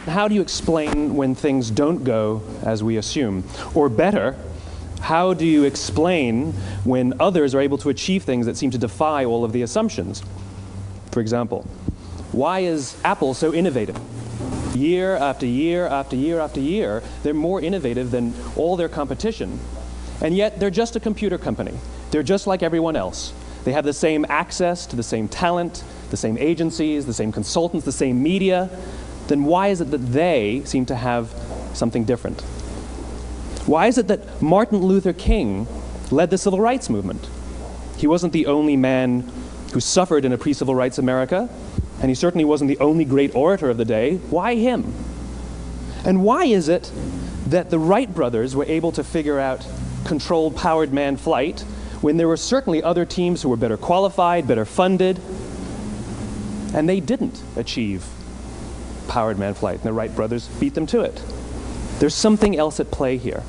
how do you explain when things don't go as we assume? Or better, how do you explain when others are able to achieve things that seem to defy all of the assumptions? For example, why is Apple so innovative? Year after year after year after year, they're more innovative than all their competition. And yet, they're just a computer company. They're just like everyone else. They have the same access to the same talent, the same agencies, the same consultants, the same media. Then why is it that they seem to have something different? Why is it that Martin Luther King led the civil rights movement? He wasn't the only man who suffered in a pre-civil rights America, and he certainly wasn't the only great orator of the day. Why him? And why is it that the Wright brothers were able to figure out controlled powered manned flight when there were certainly other teams who were better qualified, better funded, and they didn't achieve powered manned flight, and the Wright brothers beat them to it? There's something else at play here.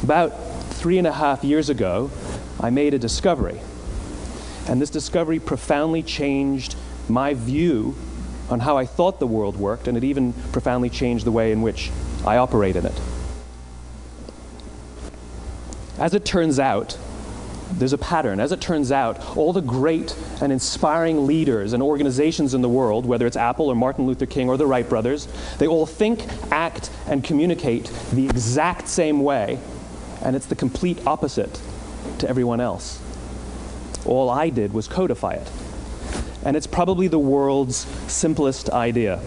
About 3.5 years ago, I made a discovery, and this discovery profoundly changed my view on how I thought the world worked, and it even profoundly changed the way in which I operate in it. As it turns out, there's a pattern. As it turns out, all the great and inspiring leaders and organizations in the world, whether it's Apple or Martin Luther King or the Wright brothers, they all think, act, and communicate the exact same way, and it's the complete opposite to everyone else. All I did was codify it. And it's probably the world's simplest idea.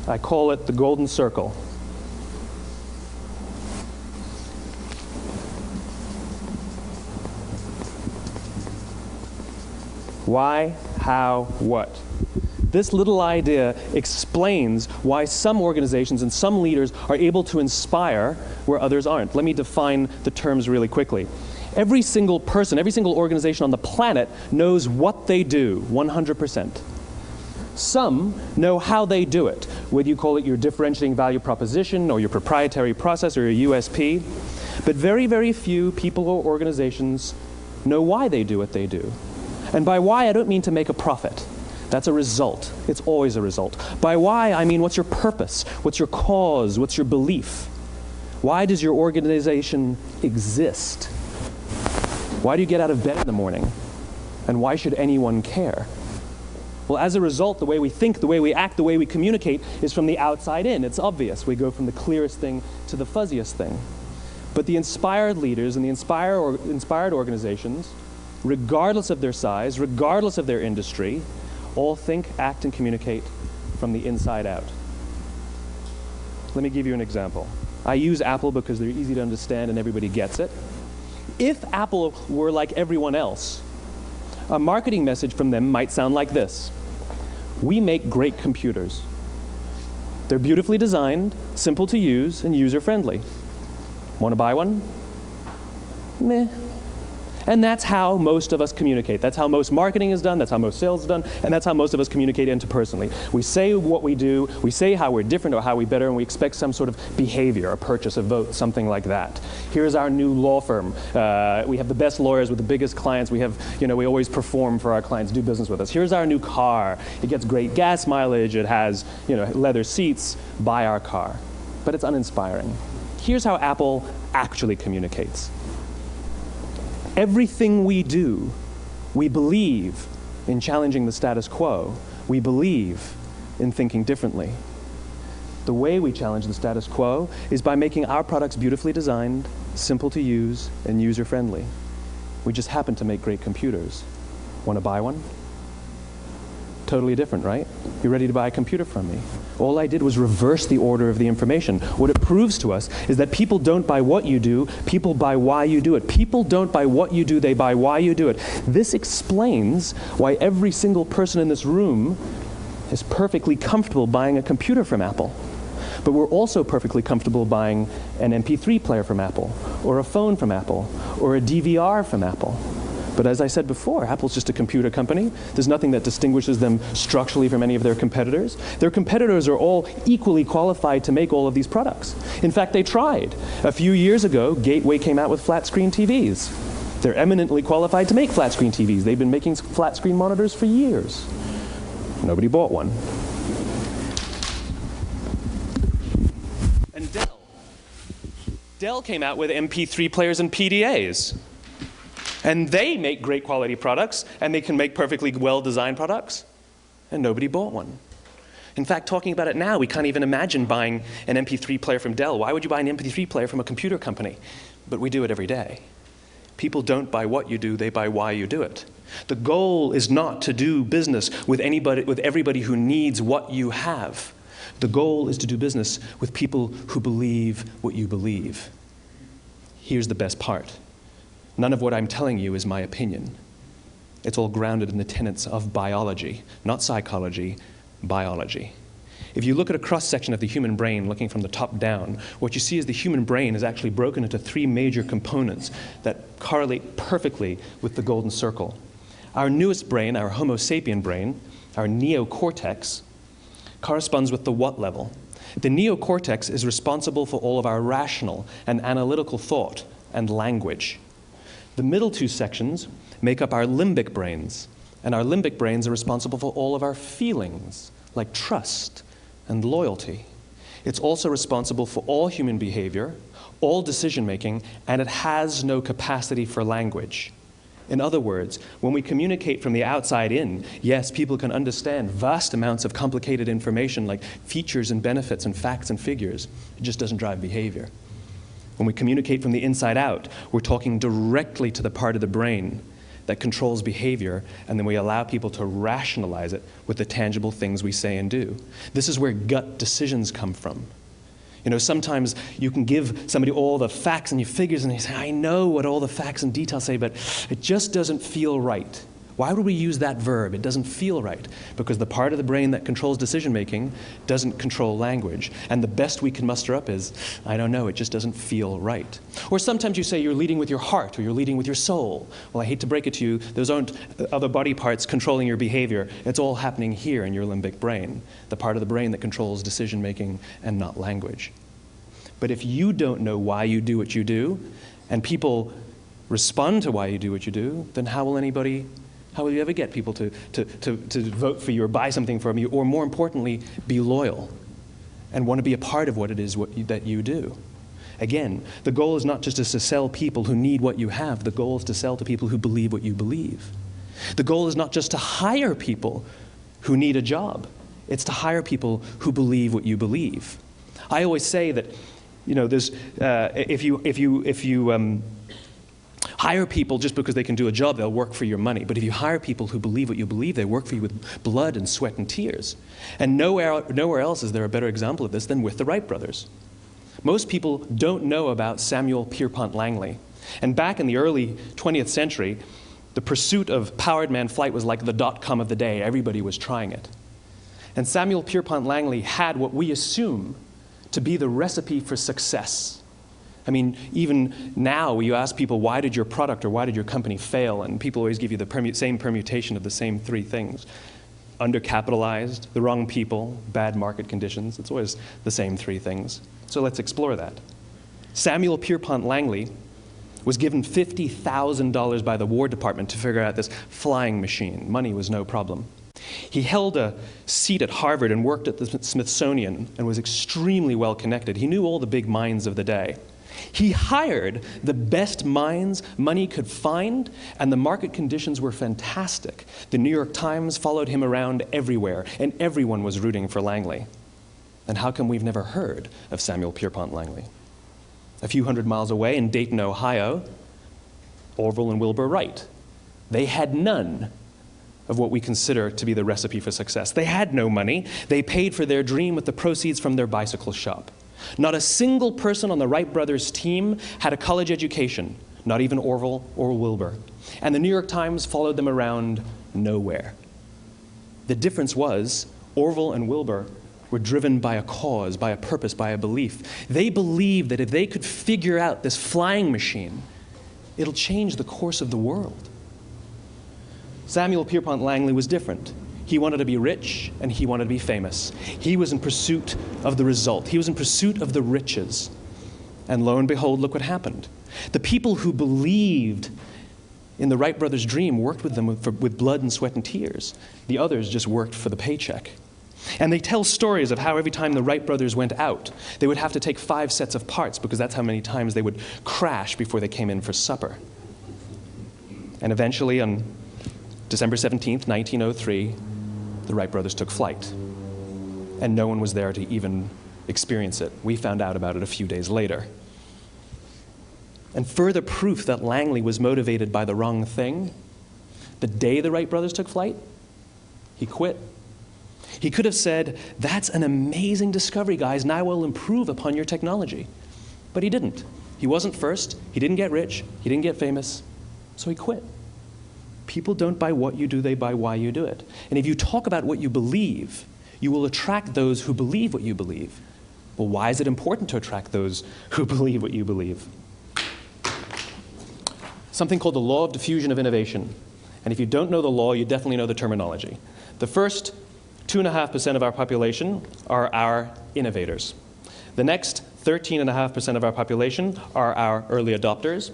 I call it the golden circle. Why, how, what? This little idea explains why some organizations and some leaders are able to inspire where others aren't. Let me define the terms really quickly. Every single person, every single organization on the planet knows what they do, 100%. Some know how they do it, whether you call it your differentiating value proposition or your proprietary process or your USP. But very, very few people or organizations know why they do what they do. And by why, I don't mean to make a profit. That's a result. It's always a result. By why, I mean what's your purpose? What's your cause? What's your belief? Why does your organization exist? Why do you get out of bed in the morning? And why should anyone care? Well, as a result, the way we think, the way we act, the way we communicate is from the outside in. It's obvious. We go from the clearest thing to the fuzziest thing. But the inspired leaders and the inspired organizations, regardless of their size, regardless of their industry, all think, act, and communicate from the inside out. Let me give you an example. I use Apple because they're easy to understand and everybody gets it. If Apple were like everyone else, a marketing message from them might sound like this. We make great computers. They're beautifully designed, simple to use, and user-friendly. Want to buy one? Meh. And that's how most of us communicate. That's how most marketing is done, that's how most sales is done, and that's how most of us communicate interpersonally. We say what we do, we say how we're different or how we're better, and we expect some sort of behavior, a purchase, a vote, something like that. Here's our new law firm. We have the best lawyers with the biggest clients. We have, we always perform for our clients, do business with us. Here's our new car. It gets great gas mileage. It has, leather seats. Buy our car. But it's uninspiring. Here's how Apple actually communicates. Everything we do, we believe in challenging the status quo. We believe in thinking differently. The way we challenge the status quo is by making our products beautifully designed, simple to use, and user-friendly. We just happen to make great computers. Want to buy one? Totally different, right? You're ready to buy a computer from me. All I did was reverse the order of the information. What it proves to us is that people don't buy what you do, people buy why you do it. People don't buy what you do, they buy why you do it. This explains why every single person in this room is perfectly comfortable buying a computer from Apple. But we're also perfectly comfortable buying an MP3 player from Apple, or a phone from Apple, or a DVR from Apple. But as I said before, Apple's just a computer company. There's nothing that distinguishes them structurally from any of their competitors. Their competitors are all equally qualified to make all of these products. In fact, they tried. A few years ago, Gateway came out with flat-screen TVs. They're eminently qualified to make flat-screen TVs. They've been making flat-screen monitors for years. Nobody bought one. Dell came out with MP3 players and PDAs. And they make great quality products, and they can make perfectly well-designed products, and nobody bought one. In fact, talking about it now, we can't even imagine buying an MP3 player from Dell. Why would you buy an MP3 player from a computer company? But we do it every day. People don't buy what you do, they buy why you do it. The goal is not to do business with everybody who needs what you have. The goal is to do business with people who believe what you believe. Here's the best part. None of what I'm telling you is my opinion. It's all grounded in the tenets of biology, not psychology, biology. If you look at a cross-section of the human brain, looking from the top down, what you see is the human brain is actually broken into three major components that correlate perfectly with the golden circle. Our newest brain, our Homo sapien brain, our neocortex, corresponds with the what level. The neocortex is responsible for all of our rational and analytical thought and language. The middle two sections make up our limbic brains, and our limbic brains are responsible for all of our feelings, like trust and loyalty. It's also responsible for all human behavior, all decision-making, and it has no capacity for language. In other words, when we communicate from the outside in, yes, people can understand vast amounts of complicated information like features and benefits and facts and figures. It just doesn't drive behavior. When we communicate from the inside out, we're talking directly to the part of the brain that controls behavior, and then we allow people to rationalize it with the tangible things we say and do. This is where gut decisions come from. You know, sometimes you can give somebody all the facts and your figures, and they say, I know what all the facts and details say, but it just doesn't feel right. Why would we use that verb? It doesn't feel right. Because the part of the brain that controls decision-making doesn't control language. And the best we can muster up is, I don't know, it just doesn't feel right. Or sometimes you say you're leading with your heart, or you're leading with your soul. Well, I hate to break it to you, those aren't other body parts controlling your behavior. It's all happening here in your limbic brain, the part of the brain that controls decision-making and not language. But if you don't know why you do what you do, and people respond to why you do what you do, then how will you ever get people to vote for you or buy something from you, or more importantly, be loyal and want to be a part of what it is that you do? Again, the goal is not just to sell people who need what you have. The goal is to sell to people who believe what you believe. The goal is not just to hire people who need a job. It's to hire people who believe what you believe. I always say that, you know, there's if you hire people just because they can do a job, they'll work for your money. But if you hire people who believe what you believe, they work for you with blood and sweat and tears. And nowhere else is there a better example of this than with the Wright brothers. Most people don't know about Samuel Pierpont Langley. And back in the early 20th century, the pursuit of powered man flight was like the dot-com of the day. Everybody was trying it. And Samuel Pierpont Langley had what we assume to be the recipe for success. I mean, even now, you ask people, why did your product or why did your company fail? And people always give you the same permutation of the same three things. Undercapitalized, the wrong people, bad market conditions. It's always the same three things. So let's explore that. Samuel Pierpont Langley was given $50,000 by the War Department to figure out this flying machine. Money was no problem. He held a seat at Harvard and worked at the Smithsonian and was extremely well connected. He knew all the big minds of the day. He hired the best minds money could find, and the market conditions were fantastic. The New York Times followed him around everywhere, and everyone was rooting for Langley. And how come we've never heard of Samuel Pierpont Langley? A few hundred miles away in Dayton, Ohio, Orville and Wilbur Wright. They had none of what we consider to be the recipe for success. They had no money. They paid for their dream with the proceeds from their bicycle shop. Not a single person on the Wright brothers' team had a college education, not even Orville or Wilbur. And the New York Times followed them around nowhere. The difference was Orville and Wilbur were driven by a cause, by a purpose, by a belief. They believed that if they could figure out this flying machine, it'll change the course of the world. Samuel Pierpont Langley was different. He wanted to be rich, and he wanted to be famous. He was in pursuit of the result. He was in pursuit of the riches. And lo and behold, look what happened. The people who believed in the Wright brothers' dream worked with them with blood and sweat and tears. The others just worked for the paycheck. And they tell stories of how every time the Wright brothers went out, they would have to take 5 sets of parts because that's how many times they would crash before they came in for supper. And eventually, on December 17th, 1903, the Wright brothers took flight. And no one was there to even experience it. We found out about it a few days later. And further proof that Langley was motivated by the wrong thing, the day the Wright brothers took flight, he quit. He could have said, "That's an amazing discovery, guys, and I will improve upon your technology." But he didn't. He wasn't first. He didn't get rich. He didn't get famous. So he quit. People don't buy what you do, they buy why you do it. And if you talk about what you believe, you will attract those who believe what you believe. Well, why is it important to attract those who believe what you believe? Something called the law of diffusion of innovation. And if you don't know the law, you definitely know the terminology. The first 2.5% of our population are our innovators. The next 13.5% of our population are our early adopters.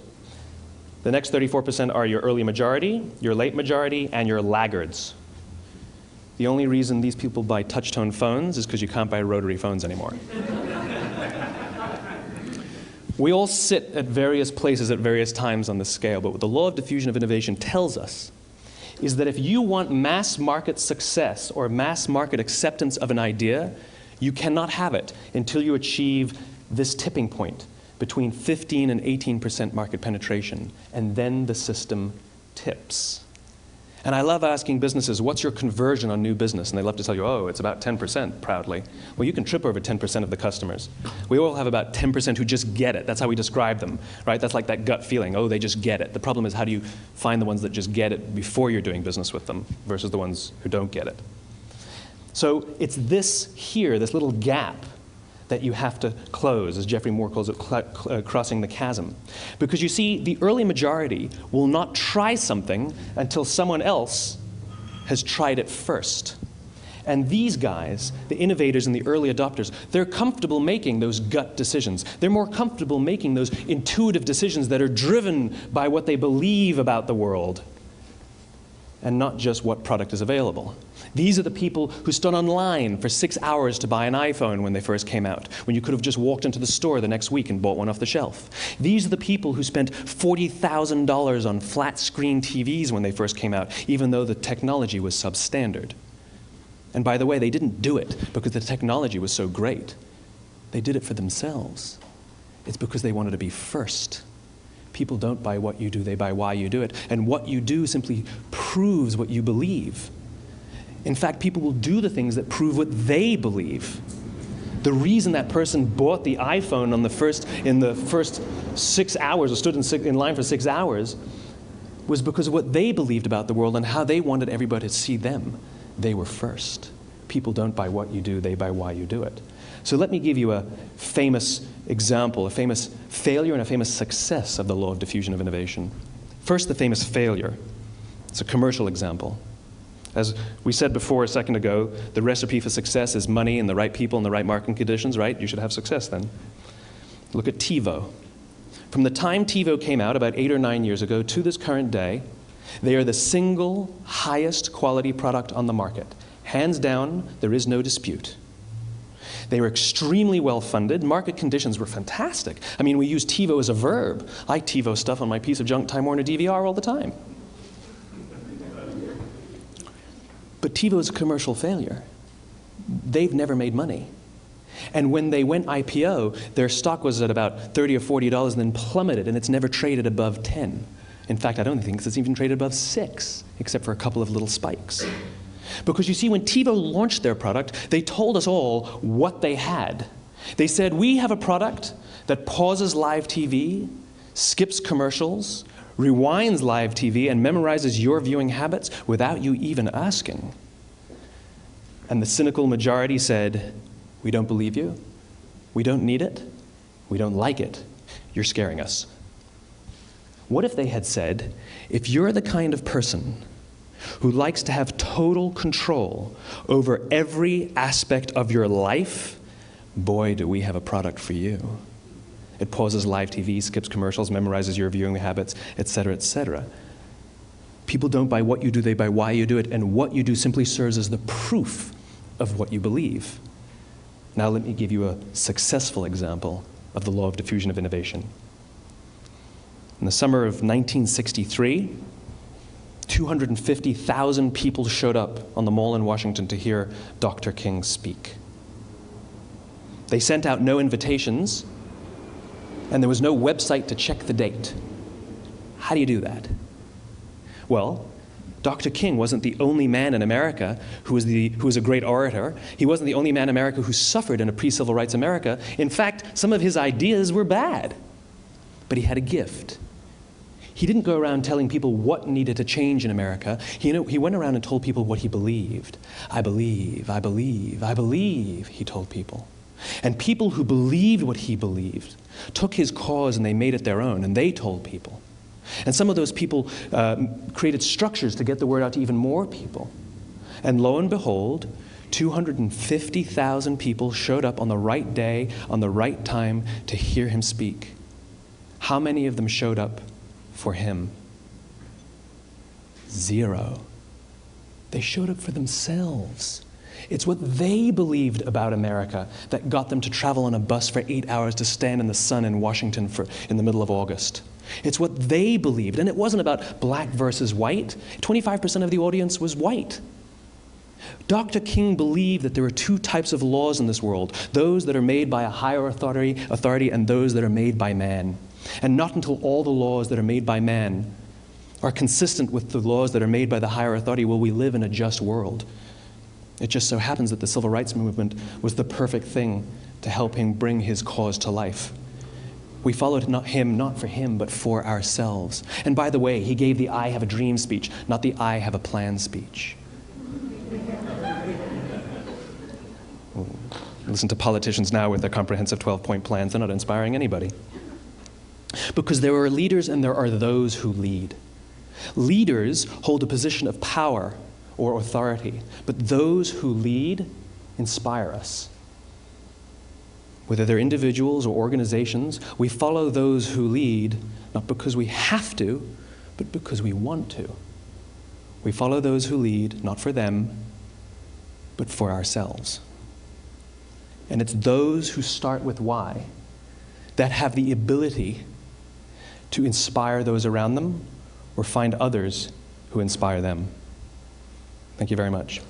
The next 34% are your early majority, your late majority, and your laggards. The only reason these people buy touch-tone phones is because you can't buy rotary phones anymore. We all sit at various places at various times on the scale, but what the law of diffusion of innovation tells us is that if you want mass market success or mass market acceptance of an idea, you cannot have it until you achieve this tipping point between 15 and 18% market penetration, and then the system tips. And I love asking businesses, what's your conversion on new business? And they love to tell you, oh, it's about 10%, proudly. Well, you can trip over 10% of the customers. We all have about 10% who just get it. That's how we describe them, right? That's like that gut feeling, oh, they just get it. The problem is, how do you find the ones that just get it before you're doing business with them versus the ones who don't get it? So it's this here, this little gap, that you have to close, as Geoffrey Moore calls it, crossing the chasm. Because you see, the early majority will not try something until someone else has tried it first. And these guys, the innovators and the early adopters, they're comfortable making those gut decisions. They're more comfortable making those intuitive decisions that are driven by what they believe about the world, and not just what product is available. These are the people who stood online for 6 hours to buy an iPhone when they first came out, when you could have just walked into the store the next week and bought one off the shelf. These are the people who spent $40,000 on flat-screen TVs when they first came out, even though the technology was substandard. And by the way, they didn't do it because the technology was so great. They did it for themselves. It's because they wanted to be first. People don't buy what you do, they buy why you do it. And what you do simply proves what you believe. In fact, people will do the things that prove what they believe. The reason that person bought the iPhone in the first 6 hours, or stood in line for 6 hours, was because of what they believed about the world and how they wanted everybody to see them. They were first. People don't buy what you do, they buy why you do it. So let me give you a famous example, a famous failure and a famous success of the law of diffusion of innovation. First, the famous failure. It's a commercial example. As we said before a second ago, the recipe for success is money and the right people and the right marketing conditions, right? You should have success then. Look at TiVo. From the time TiVo came out about 8 or 9 years ago to this current day, they are the single highest quality product on the market. Hands down, there is no dispute. They were extremely well funded. Market conditions were fantastic. I mean, we use TiVo as a verb. I TiVo stuff on my piece of junk Time Warner DVR all the time. But TiVo is a commercial failure. They've never made money. And when they went IPO, their stock was at about $30 or $40 and then plummeted, and it's never traded above 10. In fact, I don't think it's even traded above 6, except for a couple of little spikes. Because you see, when TiVo launched their product, they told us all what they had. They said, we have a product that pauses live TV, skips commercials, rewinds live TV, and memorizes your viewing habits without you even asking. And the cynical majority said, we don't believe you, we don't need it, we don't like it, you're scaring us. What if they had said, if you're the kind of person who likes to have total control over every aspect of your life, boy, do we have a product for you. It pauses live TV, skips commercials, memorizes your viewing habits, etc., etc. People don't buy what you do, they buy why you do it, and what you do simply serves as the proof of what you believe. Now let me give you a successful example of the law of diffusion of innovation. In the summer of 1963, 250,000 people showed up on the Mall in Washington to hear Dr. King speak. They sent out no invitations, and there was no website to check the date. How do you do that? Well, Dr. King wasn't the only man in America who was a great orator. He wasn't the only man in America who suffered in a pre-civil rights America. In fact, some of his ideas were bad. But he had a gift. He didn't go around telling people what needed to change in America. He went around and told people what he believed. I believe, I believe, I believe, he told people. And people who believed what he believed took his cause and they made it their own, and they told people. And some of those people created structures to get the word out to even more people. And lo and behold, 250,000 people showed up on the right day, on the right time to hear him speak. How many of them showed up for him? 0. They showed up for themselves. It's what they believed about America that got them to travel on a bus for 8 hours to stand in the sun in Washington in the middle of August. It's what they believed, and it wasn't about black versus white. 25% of the audience was white. Dr. King believed that there are 2 types of laws in this world, those that are made by a higher authority and those that are made by man. And not until all the laws that are made by man are consistent with the laws that are made by the higher authority will we live in a just world. It just so happens that the civil rights movement was the perfect thing to help him bring his cause to life. We followed him not for him, but for ourselves. And by the way, he gave the I have a dream speech, not the I have a plan speech. Listen to politicians now with their comprehensive 12-point plans. They're not inspiring anybody. Because there are leaders and there are those who lead. Leaders hold a position of power or authority, but those who lead inspire us. Whether they're individuals or organizations, we follow those who lead not because we have to, but because we want to. We follow those who lead not for them, but for ourselves. And it's those who start with why that have the ability to inspire those around them or find others who inspire them. Thank you very much.